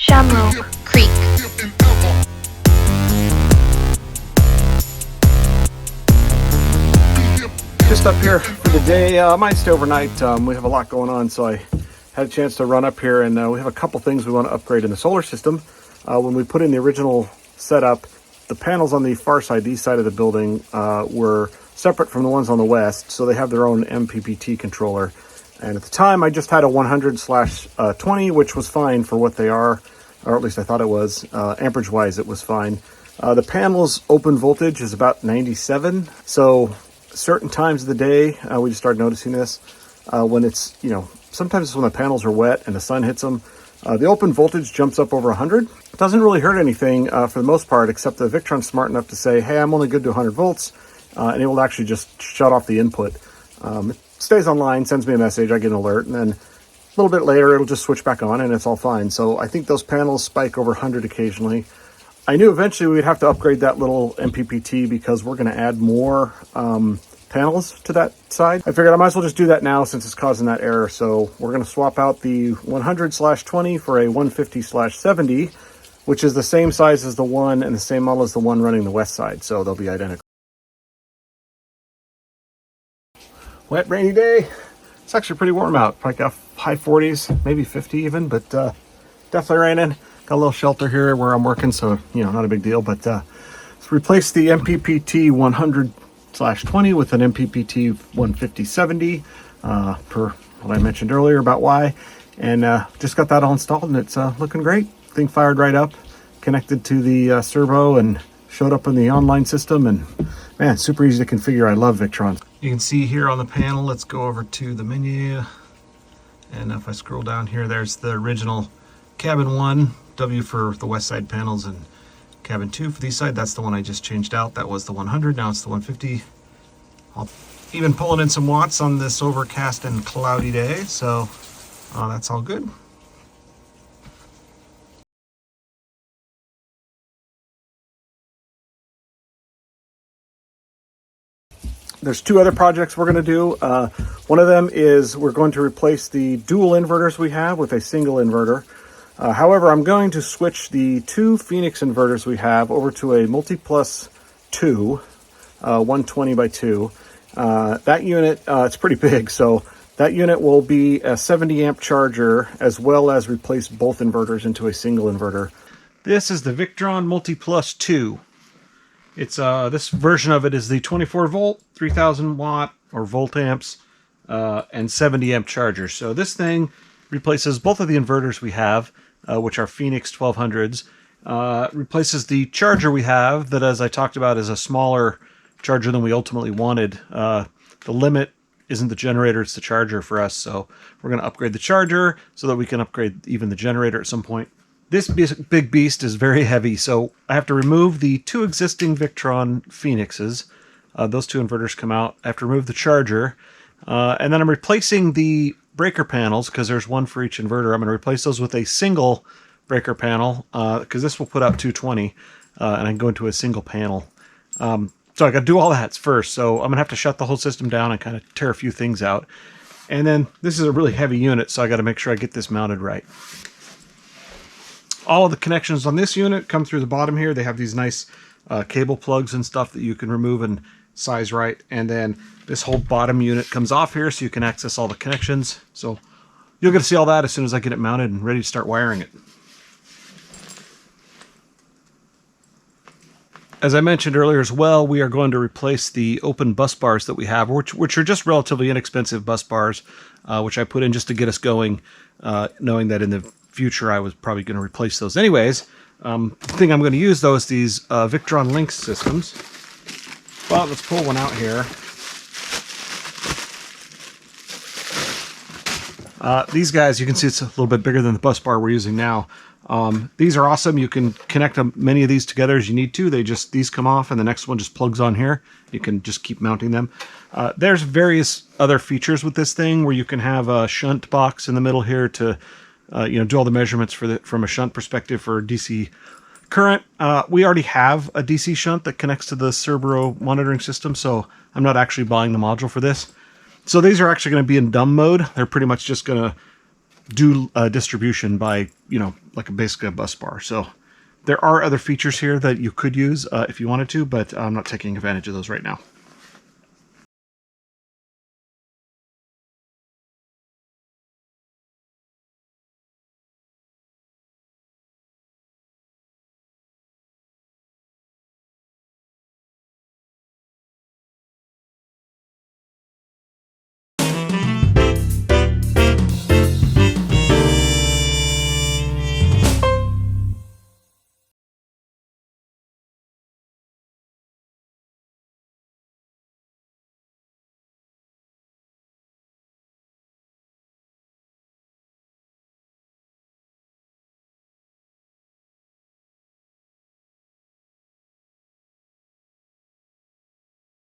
Shamrock Creek. Just up here for the day. I might stay overnight. We have a lot going on, so I had a chance to run up here, and we have a couple things we want to upgrade in the solar system. When we put in the original setup, the panels on the far side, the east side of the building, were separate from the ones on the west, so they have their own MPPT controller. And at the time, I just had a 100/20, which was fine for what they are, or at least I thought it was. Amperage-wise, it was fine. The panel's open voltage is about 97, so certain times of the day, we just started noticing this, when it's, sometimes it's when the panels are wet and the sun hits them, the open voltage jumps up over 100. It doesn't really hurt anything for the most part, except the Victron's smart enough to say, hey, I'm only good to 100 volts, and it will actually just shut off the input. It stays online, sends me a message, I get an alert, and then a little bit later, it'll just switch back on and it's all fine. So I think those panels spike over 100 occasionally. I knew eventually we'd have to upgrade that little MPPT because we're going to add more panels to that side. I figured I might as well just do that now since it's causing that error. So we're going to swap out the 100/20 for a 150/70, which is the same size as the one and the same model as the one running the west side. So they'll be identical. Wet, rainy day. It's actually pretty warm out. Probably got high 40s, maybe 50 even, but definitely raining. Got a little shelter here where I'm working, so, not a big deal. But let's replace the MPPT 100/20 with an MPPT 150/70 per what I mentioned earlier about why. And just got that all installed, and it's looking great. Thing fired right up, connected to the servo, and showed up in the online system. And man, super easy to configure. I love Victron. You can see here on the panel, let's go over to the menu. And if I scroll down here, there's the original cabin 1, W for the west side panels, and cabin 2 for the east side. That's the one I just changed out. That was the 100, now it's the 150. I'll even pulling in some watts on this overcast and cloudy day, so that's all good. There's two other projects we're going to do. One of them is we're going to replace the dual inverters we have with a single inverter. However, I'm going to switch the two LYNX inverters we have over to a Multiplus-II, 120/2. That unit, it's pretty big, so that unit will be a 70 amp charger as well as replace both inverters into a single inverter. This is the Victron Multiplus-II. It's this version of it is the 24 volt, 3000 watt or volt amps, and 70 amp charger. So this thing replaces both of the inverters we have, which are LYNX 1200s. Replaces the charger we have that, as I talked about, is a smaller charger than we ultimately wanted. The limit isn't the generator, it's the charger for us. So we're going to upgrade the charger so that we can upgrade even the generator at some point. This big beast is very heavy, so I have to remove the two existing Victron LYNXs. Those two inverters come out. I have to remove the charger, and then I'm replacing the breaker panels because there's one for each inverter. I'm going to replace those with a single breaker panel because this will put out 220, and I can go into a single panel. So I got to do all that first. So I'm going to have to shut the whole system down and kind of tear a few things out. And then this is a really heavy unit, so I got to make sure I get this mounted right. All of the connections on this unit come through the bottom here. They have these nice cable plugs and stuff that you can remove and size right. And then this whole bottom unit comes off here so you can access all the connections. So you'll get to see all that as soon as I get it mounted and ready to start wiring it. As I mentioned earlier as well, we are going to replace the open bus bars that we have, which are just relatively inexpensive bus bars, which I put in just to get us going, knowing that in the future I was probably going to replace those anyways. The thing I'm going to use though is these Victron LYNX systems. Well, let's pull one out here. These guys, you can see it's a little bit bigger than the bus bar we're using now. These are awesome. You can connect many of these together as you need to. These come off and the next one just plugs on here. You can just keep mounting them. There's various other features with this thing where you can have a shunt box in the middle here to do all the measurements from a shunt perspective for DC current. We already have a DC shunt that connects to the servo monitoring system, so I'm not actually buying the module for this. So these are actually going to be in dumb mode. They're pretty much just going to do distribution by, like basically a bus bar. So there are other features here that you could use if you wanted to, but I'm not taking advantage of those right now.